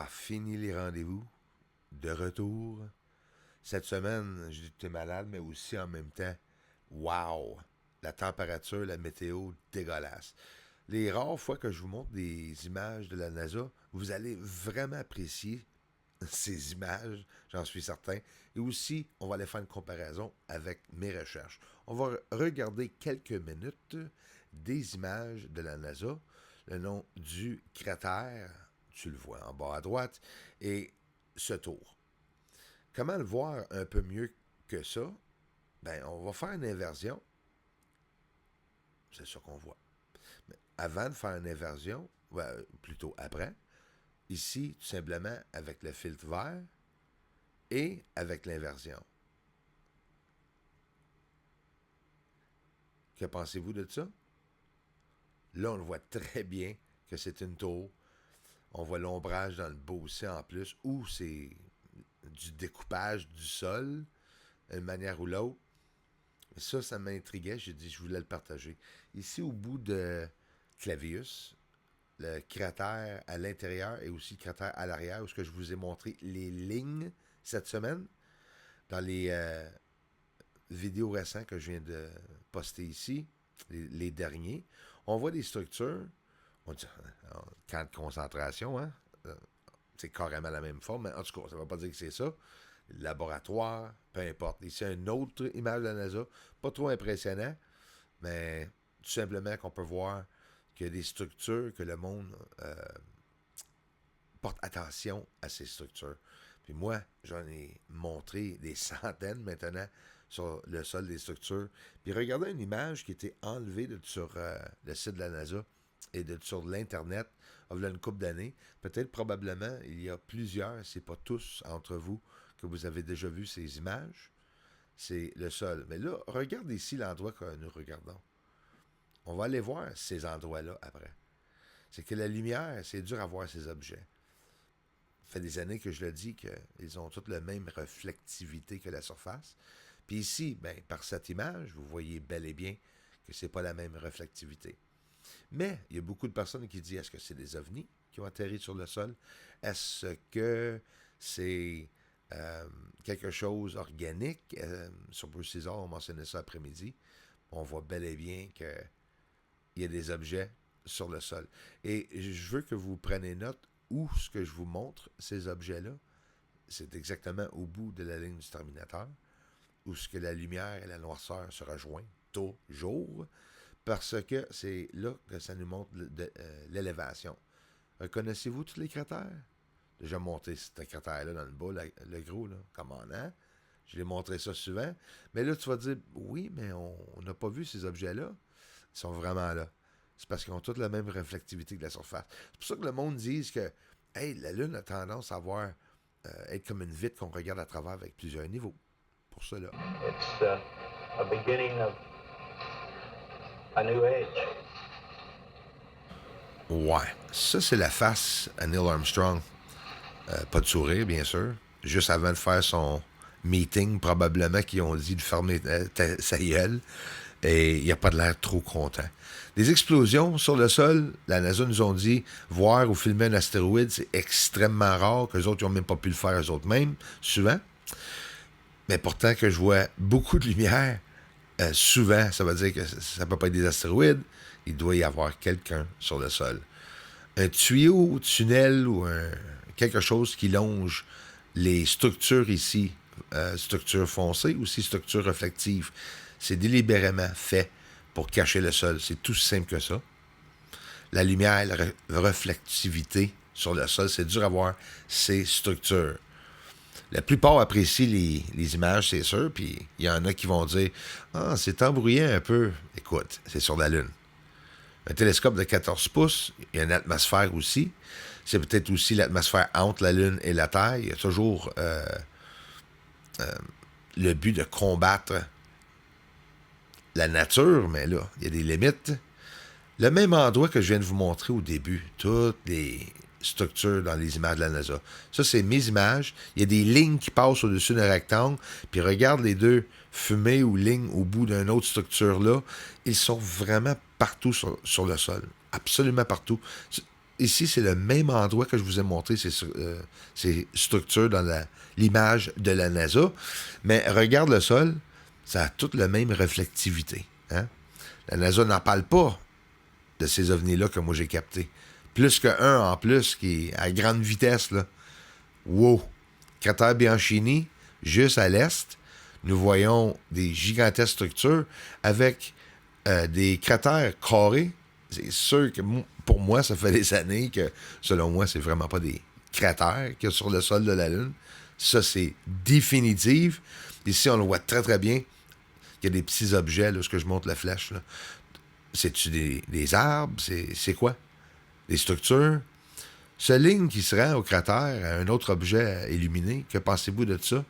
Fini les rendez-vous. De retour. Cette semaine, j'étais malade, mais aussi en même temps, wow! La température, la météo, dégueulasse. Les rares fois que je vous montre des images de la NASA, vous allez vraiment apprécier ces images, j'en suis certain. Et aussi, on va aller faire une comparaison avec mes recherches. On va regarder quelques minutes des images de la NASA, le nom du cratère, tu le vois en bas à droite, et ce tour. Comment le voir un peu mieux que ça? Ben, on va faire une inversion. C'est ça qu'on voit. Mais avant de faire une inversion, plutôt après, ici, tout simplement avec le filtre vert et avec l'inversion. Que pensez-vous de ça? Là, on le voit très bien que c'est une tour. On voit l'ombrage dans le bas aussi en plus, ou c'est du découpage du sol, d'une manière ou l'autre. Ça m'intriguait. J'ai dit, je voulais le partager. Ici, au bout de Clavius, le cratère à l'intérieur et aussi le cratère à l'arrière, où ce que je vous ai montré les lignes cette semaine, dans les vidéos récentes que je viens de poster ici, les derniers, on voit des structures, on dit, camp de concentration, hein? C'est carrément la même forme, mais en tout cas, ça ne veut pas dire que c'est ça. Laboratoire, peu importe. Ici, une autre image de la NASA, pas trop impressionnant, mais tout simplement qu'on peut voir qu'il y a des structures que le monde porte attention à ces structures. Puis moi, j'en ai montré des centaines maintenant sur le sol des structures. Puis regardez une image qui a été enlevée sur le site de la NASA et sur l'Internet il y a une couple d'années. Peut-être, probablement, il y a plusieurs, c'est pas tous entre vous, que vous avez déjà vu ces images. C'est le sol. Mais là, regardez ici l'endroit que nous regardons. On va aller voir ces endroits-là après. C'est que la lumière, c'est dur à voir ces objets. Ça fait des années que je le dis qu'ils ont toutes la même reflectivité que la surface. Puis ici, ben, par cette image, vous voyez bel et bien que c'est pas la même reflectivité. Mais il y a beaucoup de personnes qui disent, est-ce que c'est des ovnis qui ont atterri sur le sol? Est-ce que c'est quelque chose organique? Sur Bruce César, on mentionnait ça après-midi. On voit bel et bien qu'il y a des objets sur le sol. Et je veux que vous preniez note où ce que je vous montre, ces objets-là, c'est exactement au bout de la ligne du terminateur, où ce que la lumière et la noirceur se rejoignent toujours, parce que c'est là que ça nous montre l'élévation. Reconnaissez-vous tous les cratères? Déjà monté ce cratère-là dans le bas, le gros, là, comment, hein? Je l'ai montré ça souvent. Mais là, tu vas dire, oui, mais on n'a pas vu ces objets-là. Ils sont vraiment là. C'est parce qu'ils ont toutes la même reflectivité que la surface. C'est pour ça que le monde dit que hey, la Lune a tendance à être comme une vitre qu'on regarde à travers avec plusieurs niveaux. Pour cela. It's a beginning of a new age. Ouais. Ça, c'est la face à Neil Armstrong. Pas de sourire, bien sûr. Juste avant de faire son meeting, probablement qu'ils ont dit de fermer sa gueule. Et il n'y a pas de l'air trop content. Des explosions sur le sol, la NASA nous ont dit voir ou filmer un astéroïde, c'est extrêmement rare, qu'eux autres, ils n'ont même pas pu le faire eux autres mêmes, souvent. Mais pourtant, que je vois beaucoup de lumière, souvent, ça veut dire que ça ne peut pas être des astéroïdes, il doit y avoir quelqu'un sur le sol. Un tuyau, tunnel ou quelque chose qui longe les structures ici, structures foncées, aussi structures reflectives. C'est délibérément fait pour cacher le sol. C'est tout simple que ça. La lumière, la reflectivité sur le sol, c'est dur à voir ces structures. La plupart apprécient les images, c'est sûr, puis il y en a qui vont dire « Ah, c'est embrouillé un peu. » Écoute, c'est sur la Lune. Un télescope de 14 pouces, il y a une atmosphère aussi. C'est peut-être aussi l'atmosphère entre la Lune et la Terre. Il y a toujours le but de combattre la nature, mais là, il y a des limites. Le même endroit que je viens de vous montrer au début, toutes les structures dans les images de la NASA. Ça, c'est mes images. Il y a des lignes qui passent au-dessus d'un rectangle, puis regarde les deux fumées ou lignes au bout d'une autre structure là. Ils sont vraiment partout sur le sol. Absolument partout. ici, c'est le même endroit que je vous ai montré ces structures dans l'image de la NASA. Mais regarde le sol, ça a toute la même réflectivité. Hein? La NASA n'en parle pas de ces ovnis-là que moi j'ai captés. Plus qu'un en plus qui est à grande vitesse. Là. Wow! Cratère Bianchini, juste à l'est, nous voyons des gigantesques structures avec des cratères carrés. C'est sûr que pour moi, ça fait des années que, selon moi, c'est vraiment pas des cratères qu'il y a sur le sol de la Lune. Ça, c'est définitif. Ici, on le voit très, très bien. Il y a des petits objets, là, ce que je montre la flèche. Là. C'est-tu des arbres? C'est quoi? Des structures? Ce ligne qui se rend au cratère, à un autre objet illuminé, que pensez-vous de ça?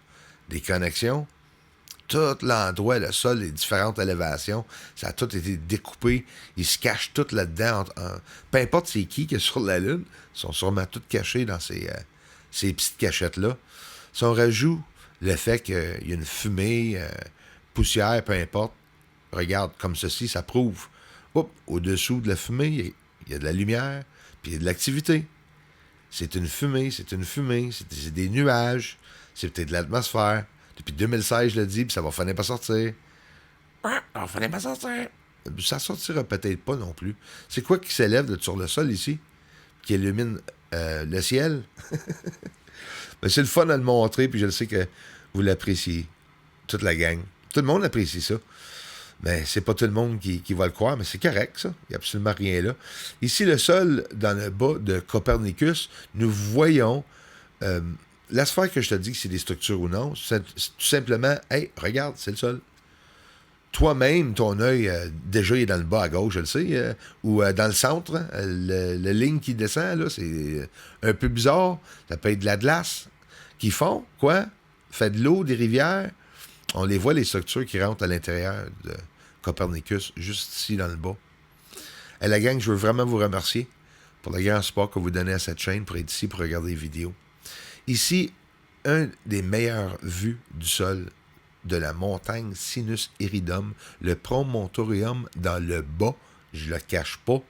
Des connexions? Tout l'endroit, le sol, les différentes élévations, ça a tout été découpé. Ils se cachent tout là-dedans. Peu importe c'est qui est sur la Lune, ils sont sûrement tous cachés dans ces petites cachettes-là. Si on rajoute le fait qu'il y a une fumée, poussière, peu importe, regarde, comme ceci, ça prouve. Au-dessous de la fumée, il y a de la lumière, puis il y a de l'activité. C'est une fumée, c'est des nuages, c'est peut-être de l'atmosphère. Depuis 2016, je le dis, puis ça va finir par sortir. Ça va finir par sortir. Ça sortira peut-être pas non plus. C'est quoi qui s'élève sur le sol ici, qui illumine le ciel? Mais c'est le fun à le montrer, puis je le sais que vous l'appréciez. Toute la gang. Tout le monde apprécie ça. Mais c'est pas tout le monde qui va le croire, mais c'est correct, ça. Il n'y a absolument rien là. Ici, le sol, dans le bas de Copernicus, nous voyons la sphère que je te dis que c'est des structures ou non. C'est tout simplement, hey, regarde, c'est le sol. Toi-même, ton œil, déjà, il est dans le bas à gauche, je le sais, ou dans le centre. Hein, le ligne qui descend, là, c'est un peu bizarre. Ça peut être de la glace qui fond, quoi? Fait de l'eau, des rivières. On les voit, les structures qui rentrent à l'intérieur de Copernicus, juste ici dans le bas. Et la gang, je veux vraiment vous remercier pour le grand support que vous donnez à cette chaîne pour être ici, pour regarder les vidéos. Ici, un des meilleures vues du sol de la montagne Sinus Iridum, le Promontorium dans le bas, je le cache pas.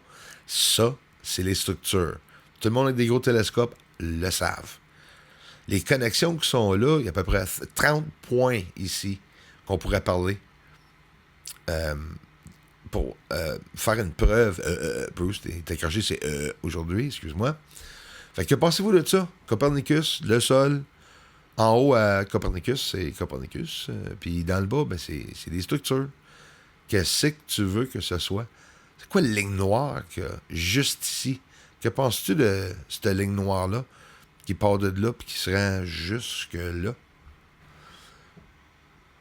Ça, c'est les structures. Tout le monde avec des gros télescopes le savent. Les connexions qui sont là, il y a à peu près 30 points ici qu'on pourrait parler pour faire une preuve. Bruce, t'es caché, c'est aujourd'hui, excuse-moi. Fait que pensez-vous de ça? Copernicus, le sol. En haut à Copernicus, c'est Copernicus. Puis dans le bas, ben, c'est des structures. Qu'est-ce que tu veux que ce soit? C'est quoi la ligne noire qu'il y a juste ici? Que penses-tu de cette ligne noire-là? Qui part de là puis qui se rend jusque là.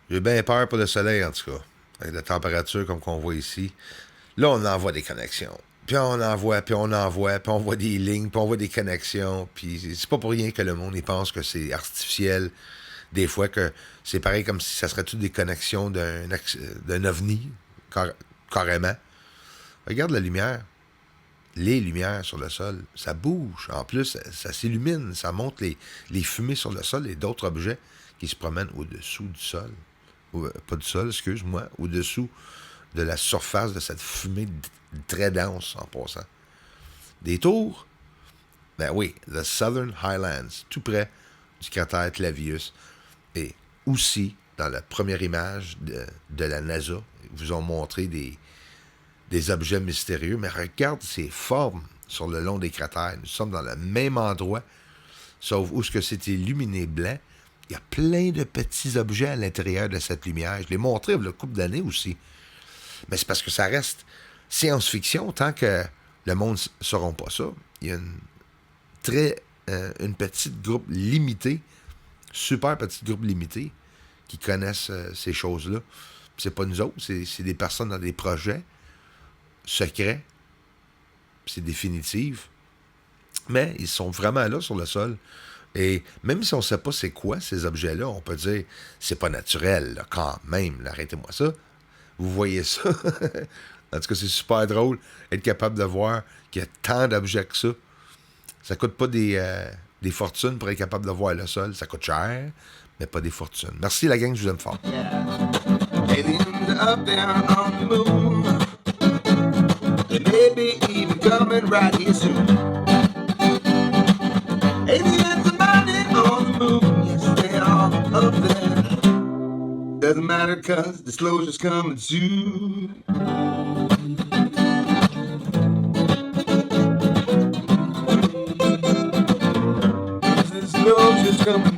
J'ai bien peur pour le soleil, en tout cas. Avec la température comme qu'on voit ici. Là, on envoie des connexions. Puis on envoie, puis on envoie, puis on voit des lignes, puis on voit des connexions. Puis c'est pas pour rien que le monde y pense que c'est artificiel. Des fois que c'est pareil comme si ça serait toutes des connexions d'un ovni, carrément. Regarde la lumière. Les lumières sur le sol, ça bouge. En plus, ça s'illumine, ça montre les fumées sur le sol et d'autres objets qui se promènent au-dessous du sol. Pas du sol, excuse-moi, au-dessous de la surface de cette fumée très dense en passant. Des tours? Ben oui, the Southern Highlands, tout près du cratère Clavius. Et aussi, dans la première image de la NASA, ils vous ont montré des objets mystérieux, mais regarde ces formes sur le long des cratères. Nous sommes dans le même endroit, sauf où ce que c'est illuminé blanc. Il y a plein de petits objets à l'intérieur de cette lumière. Je l'ai montré il y a une couple d'années aussi. Mais c'est parce que ça reste science-fiction tant que le monde ne saura pas ça. Il y a une petite groupe limitée, super petite groupe limitée, qui connaissent ces choses-là. C'est pas nous autres, c'est des personnes dans des projets secret, c'est définitif, mais ils sont vraiment là sur le sol. Et même si on ne sait pas c'est quoi ces objets-là, on peut dire c'est pas naturel, là, quand même, là, arrêtez-moi ça. Vous voyez ça? En tout cas, c'est super drôle être capable de voir qu'il y a tant d'objets que ça. Ça coûte pas des fortunes pour être capable de voir le sol. Ça coûte cher, mais pas des fortunes. Merci la gang, je vous aime fort. Aliens up there on the moon. They may be even coming right here soon. Doesn't matter cause disclosure's coming soon. Disclosure's coming